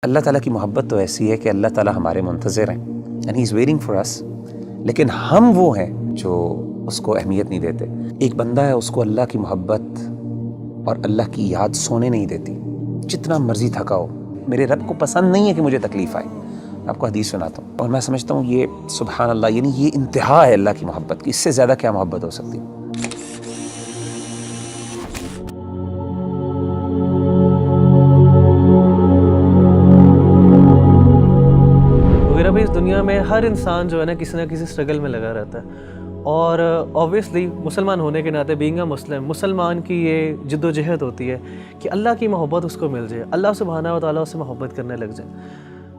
اللہ تعالیٰ کی محبت تو ایسی ہے کہ اللہ تعالیٰ ہمارے منتظر ہیں and he is waiting for us, لیکن ہم وہ ہیں جو اس کو اہمیت نہیں دیتے۔ ایک بندہ ہے، اس کو اللہ کی محبت اور اللہ کی یاد سونے نہیں دیتی، جتنا مرضی تھکا ہو۔ میرے رب کو پسند نہیں ہے کہ مجھے تکلیف آئے۔ آپ کو حدیث سناتا ہوں اور میں سمجھتا ہوں یہ سبحان اللہ، یعنی یہ انتہا ہے اللہ کی محبت کی، اس سے زیادہ کیا محبت ہو سکتی ہے؟ اس دنیا میں ہر انسان جو ہے نا کسی نہ کسی اسٹرگل میں لگا رہتا ہے، اور اوبویسلی مسلمان ہونے کے ناطے بینگ اے مسلمان کی یہ جد و جہد ہوتی ہے کہ اللہ کی محبت اس کو مل جائے، اللہ سبحانہ و تعالیٰ اس سے محبت کرنے لگ جائے۔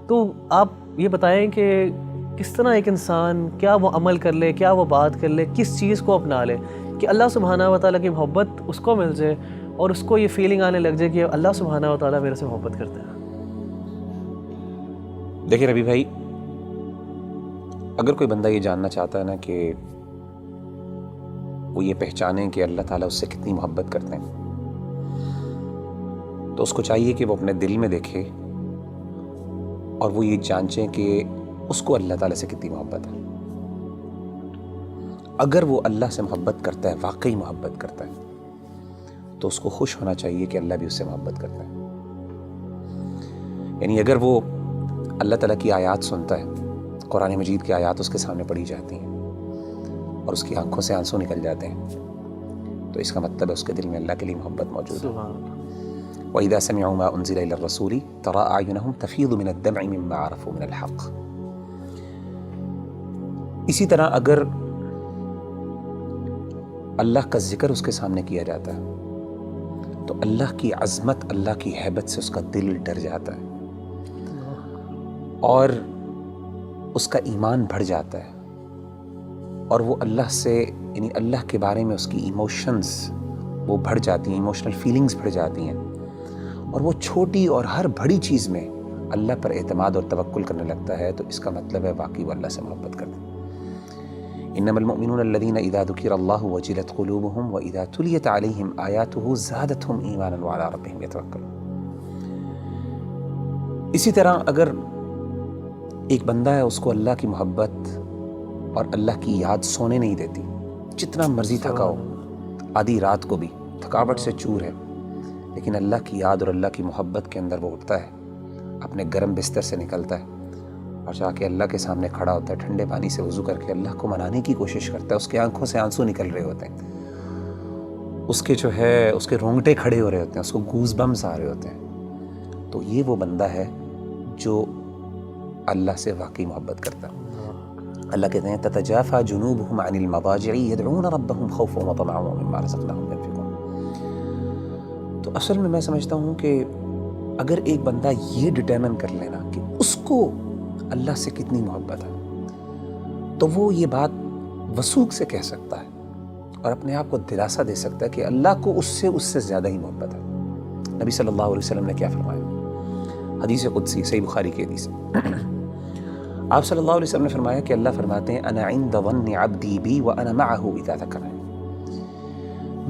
تو آپ یہ بتائیں کہ کس طرح ایک انسان کیا وہ عمل کر لے، کیا وہ بات کر لے، کس چیز کو اپنا لے کہ اللہ سبحانہ و تعالیٰ کی محبت اس کو مل جائے اور اس کو یہ فیلنگ آنے لگ جائے کہ اللہ سبحانہ و تعالیٰ میرے سے محبت کرتے ہیں۔ دیکھیں ربی بھائی، اگر کوئی بندہ یہ جاننا چاہتا ہے نا کہ وہ یہ پہچانے کہ اللہ تعالیٰ اس سے کتنی محبت کرتے ہیں، تو اس کو چاہیے کہ وہ اپنے دل میں دیکھے اور وہ یہ جانچیں کہ اس کو اللہ تعالیٰ سے کتنی محبت ہے۔ اگر وہ اللہ سے محبت کرتا ہے، واقعی محبت کرتا ہے، تو اس کو خوش ہونا چاہیے کہ اللہ بھی اس سے محبت کرتا ہے۔ یعنی اگر وہ اللہ تعالیٰ کی آیات سنتا ہے، قرآن مجید کی آیات اس کے سامنے پڑھی جاتی ہیں اور اس کی آنکھوں سے آنسو نکل جاتے ہیں، تو اس کا مطلب ہے اس کے دل میں اللہ کے لیے محبت موجود ہے۔ وَإِذَا سَمِعُوا مَا أُنزِلَ إِلَى الرَّسُولِ تَرَىٰ أَعْيُنَهُمْ تَفِيضُ مِنَ الدَّمْعِ مِمَّا عَرَفُوا مِنَ الْحَقِّ۔ اسی طرح اگر اللہ کا ذکر اس کے سامنے کیا جاتا ہے تو اللہ کی عظمت، اللہ کی ہیبت سے اس کا دل ڈر جاتا ہے اور اس کا ایمان بڑھ جاتا ہے، اور وہ اللہ سے، یعنی اللہ کے بارے میں اس کی ایموشنز وہ بڑھ جاتی ہیں، ایموشنل فیلنگز بڑھ جاتی ہیں، اور وہ چھوٹی اور ہر بڑی چیز میں اللہ پر اعتماد اور توکل کرنے لگتا ہے، تو اس کا مطلب ہے واقعی وہ اللہ سے محبت کرتے ہیں۔ انما المؤمنون الذين اذا ذكر الله وجلت قلوبهم واذا تليت عليهم آياته زادتهم ایمانا وعلى ربهم يتوکلون۔ اسی طرح اگر ایک بندہ ہے، اس کو اللہ کی محبت اور اللہ کی یاد سونے نہیں دیتی، جتنا مرضی تھکا ہو، آدھی رات کو بھی تھکاوٹ سے چور ہے، لیکن اللہ کی یاد اور اللہ کی محبت کے اندر وہ اٹھتا ہے، اپنے گرم بستر سے نکلتا ہے اور جا کے اللہ کے سامنے کھڑا ہوتا ہے، ٹھنڈے پانی سے وضو کر کے اللہ کو منانے کی کوشش کرتا ہے، اس کے آنکھوں سے آنسو نکل رہے ہوتے ہیں، اس کے جو ہے اس کے رونگٹے کھڑے ہو رہے ہوتے ہیں، اس کو گوز بمز آ رہے ہوتے ہیں، تو یہ وہ بندہ ہے جو اللہ سے واقعی محبت کرتا ہے۔ اللہ کہتے ہیں تتجافى جنوبهم عن المضاجع يدعون ربهم خوفا وطمعا ومما رزقناهم ينفقون۔ تو اصل میں سمجھتا ہوں کہ اگر ایک بندہ یہ ڈٹرمن کر لینا کہ اس کو اللہ سے کتنی محبت ہے، تو وہ یہ بات وثوق سے کہہ سکتا ہے اور اپنے آپ کو دلاسا دے سکتا ہے کہ اللہ کو اس سے زیادہ ہی محبت ہے۔ نبی صلی اللہ علیہ وسلم نے کیا فرمایا؟ حدیث قدسی، صحیح بخاری کی حدیث ہے۔ آپ صلی اللہ علیہ وسلم نے فرمایا کہ اللہ فرماتے ہیں انا عند ظن عبدی بی وانا معه اذا ذکرنی،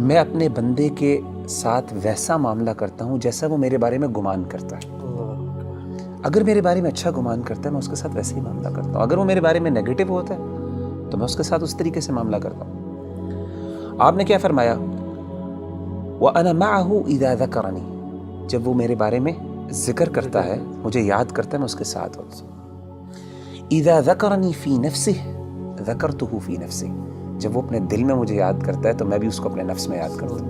میں اپنے بندے کے ساتھ ویسا معاملہ کرتا ہوں جیسا وہ میرے بارے میں گمان کرتا ہے۔ اگر میرے بارے میں اچھا گمان کرتا ہے میں اس کے ساتھ ویسے ہی معاملہ کرتا ہوں، اگر وہ میرے بارے میں نیگیٹو ہوتا ہے تو میں اس کے ساتھ اس طریقے سے معاملہ کرتا ہوں۔ آپ نے کیا فرمایا؟ وانا معه اذا ذکرنی، جب وہ میرے بارے میں ذکر کرتا ہے، مجھے یاد کرتا ہے، میں اس کے ساتھ ہوتا ہوں۔ اذا ذکرنی فی نفسہ ذکرتہ فی نفسی، جب وہ اپنے دل میں مجھے یاد کرتا ہے تو میں بھی اس کو اپنے نفس میں یاد کرتا ہوں۔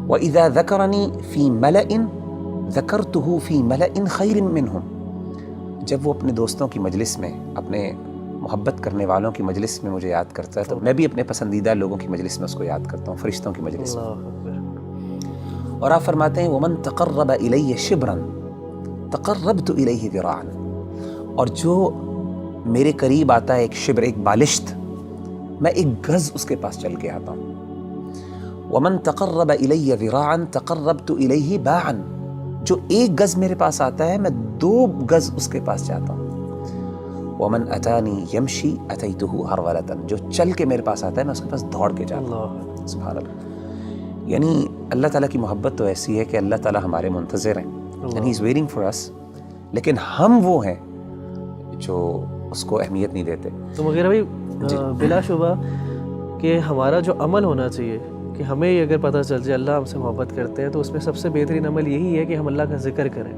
وَإِذَا ذَكَرَنِي فِي مَلَئٍ ذَكَرْتُهُ فِي مَلَئٍ خَيْرٍ مِّنْهُمْ، جب وہ اپنے دوستوں کی مجلس میں، اپنے محبت کرنے والوں کی مجلس میں مجھے یاد کرتا ہے تو میں بھی اپنے پسندیدہ لوگوں کی مجلس میں اس کو یاد کرتا ہوں، فرشتوں کی مجلس میں۔ اور آپ فرماتے ہیں وَمَن تَقَرَّبَ إِلَيَّ شِبْرًا تَقَرَّبْتُ إِلَيْهِ ذِرَاعًا، اور جو میرے قریب آتا ہے ایک شبر، ایک بالشت، میں ایک گز اس کے پاس چل کے آتا ہوں۔ وَمَن تَقَرَّبَ إِلَيَّ ذِرَاعًا تَقَرَّبْتُ إِلَيْهِ بَاعًا، جو ایک گز میرے پاس آتا ہے میں 2 گز اس کے پاس جاتا ہوں۔ وَمَن أَتَانِي يَمْشِي أَتَيْتُهُ هَرْوَلَةً، جو چل کے میرے پاس آتا ہے میں اس کے پاس دوڑ کے جاتا ہوں۔ سبحان اللہ۔ یعنی اللہ تعالیٰ کی محبت تو ایسی ہے کہ اللہ تعالیٰ ہمارے منتظر ہیں، and he's waiting for us. لیکن ہم وہ ہیں جو اس کو اہمیت نہیں دیتے. تو مغیرہ بھائی بلا شبہ کہ ہمارا جو عمل ہونا چاہیے کہ ہمیں یہ اگر پتہ چل جائے اللہ ہم سے محبت کرتے ہیں تو اس میں سب سے بہترین عمل یہی ہے کہ ہم اللہ کا ذکر کریں,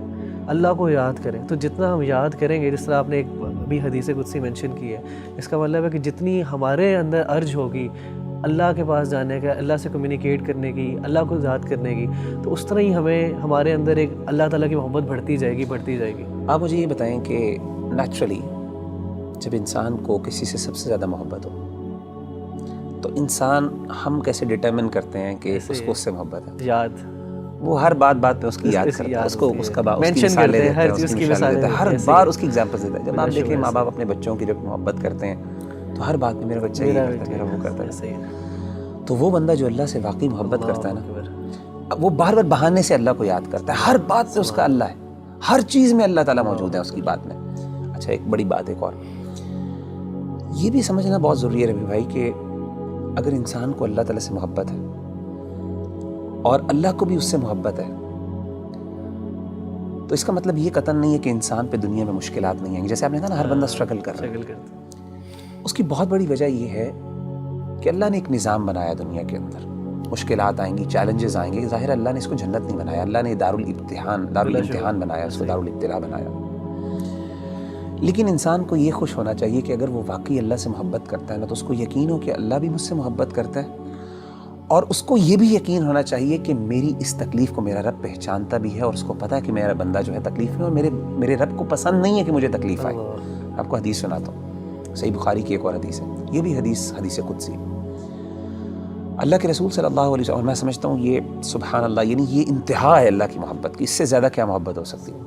اللہ کو یاد کریں. تو جتنا ہم یاد کریں گے, جس طرح آپ نے ایک بھی حدیث قدسی مینشن کی ہے, اس کا مطلب ہے کہ جتنی ہمارے اندر ارج ہوگی اللہ کے پاس جانے کا, اللہ سے کمیونیکیٹ کرنے کی, اللہ کو یاد کرنے کی, تو اس طرح ہی ہمارے اندر ایک اللہ تعالیٰ کی محبت بڑھتی جائے گی. آپ مجھے یہ بتائیں کہ نیچرلی جب انسان کو کسی سے سب سے زیادہ محبت ہو تو انسان ہم کیسے ڈٹرمن کرتے ہیں کہ اس کو اس سے محبت ہے؟ یاد, وہ ہر بات پہ اس کی یاد کرتا ہے, اس کو اس کا مینشن کرتے ہیں, ہر چیز کی مثالیں دیتے ہیں, ہر بار اس کی ایگزامپل دیتا ہے. جب آپ دیکھیں ماں باپ اپنے بچوں کی جب محبت کرتے ہیں تو ہر بات میں میرا بچہ یہ کرتا ہے, میرا وہ کرتا ہے. تو وہ بندہ جو اللہ سے واقعی محبت کرتا ہے نا, وہ بار بار بہانے سے اللہ کو یاد کرتا ہے. ہر بات پہ اس کا اللہ ہے, ہر چیز میں اللہ تعالیٰ موجود ہے اس کی بات میں. اچھا ایک بڑی بات ایک اور یہ بھی سمجھنا بہت ضروری ہے ربی بھائی کہ اگر انسان کو اللہ تعالیٰ سے محبت ہے اور اللہ کو بھی اس سے محبت ہے تو اس کا مطلب یہ قطعاً نہیں ہے کہ انسان پہ دنیا میں مشکلات نہیں ہیں. جیسے آپ نے کہا نا ہر بندہ اسٹرگل کر رہا ہے, اس کی بہت بڑی وجہ یہ ہے کہ اللہ نے ایک نظام بنایا دنیا کے اندر. مشکلات آئیں گی, چیلنجز آئیں گے, ظاہر اللہ نے اس کو جنت نہیں بنایا, اللہ نے دارالامتحان بنایا, اس کو دارالابتلاء بنایا. لیکن انسان کو یہ خوش ہونا چاہیے کہ اگر وہ واقعی اللہ سے محبت کرتا ہے نا تو اس کو یقین ہو کہ اللہ بھی مجھ سے محبت کرتا ہے, اور اس کو یہ بھی یقین ہونا چاہیے کہ میری اس تکلیف کو میرا رب پہچانتا بھی ہے, اور اس کو پتہ ہے کہ میرا بندہ جو ہے تکلیف میں, اور میرے رب کو پسند نہیں ہے کہ مجھے تکلیف آئے. آپ کو حدیث سناتا ہوں, صحیح بخاری کی ایک اور حدیث ہے, یہ بھی حدیث قدسی. اللہ کے رسول صلی اللہ علیہ وسلم, اور میں سمجھتا ہوں یہ سبحان اللہ, یعنی یہ انتہا ہے اللہ کی محبت کی, اس سے زیادہ کیا محبت ہو سکتی ہے.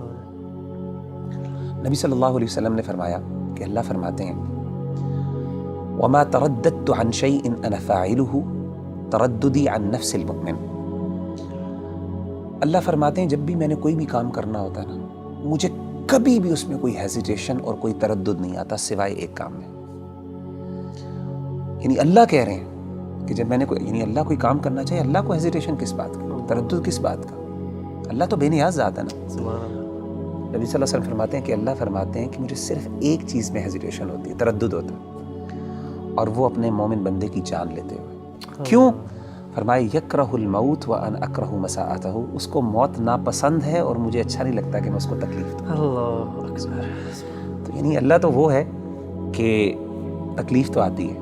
نبی صلی اللہ علیہ وسلم نے فرمایا کہ اللہ فرماتے ہیں وَمَا تَرَدَّدْتُ عَنْ شَيْءٍ أَنَا فَاعِلُهُ تَرَدُّدِي عَنْ نَفْسِ الْمُؤْمِنِ. اللہ فرماتے ہیں جب بھی میں نے کوئی بھی کام کرنا ہوتا ہے نا, مجھے کبھی بھی اس میں کوئی ہیزیٹیشن اور کوئی تردد نہیں آتا سوائے ایک کام میں. یعنی اللہ کہہ رہے ہیں کہ جب میں نے یعنی اللہ کوئی کام کرنا چاہیے, اللہ کو ہیزیٹیشن کس بات کا, تردد کس بات کا؟ اللہ تو بے نیاز ذات ہے نا. نبی صلی اللہ علیہ وسلم فرماتے ہیں کہ اللہ فرماتے ہیں کہ مجھے صرف ایک چیز میں ہیزیٹیشن ہوتی ہے, تردد ہوتا ہے, اور وہ اپنے مومن بندے کی جان لیتے ہوئے. کیوں؟ فرمائے یکرہ الموت وانا اکرہ مساءتہ, اس کو موت ناپسند ہے اور مجھے اچھا نہیں لگتا کہ میں اس کو تکلیف دوں. اللہ اکبر. تو یعنی اللہ تو وہ ہے کہ تکلیف تو آتی ہے,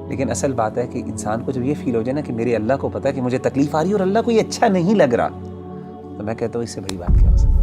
لیکن اصل بات ہے کہ انسان کو جب یہ فیل ہو جائے نا کہ میرے اللہ کو پتہ ہے کہ مجھے تکلیف آ رہی ہے اور اللہ کو یہ اچھا نہیں لگ رہا, تو میں کہتا ہوں اس سے بڑی بات کیا ہو سکتی ہے.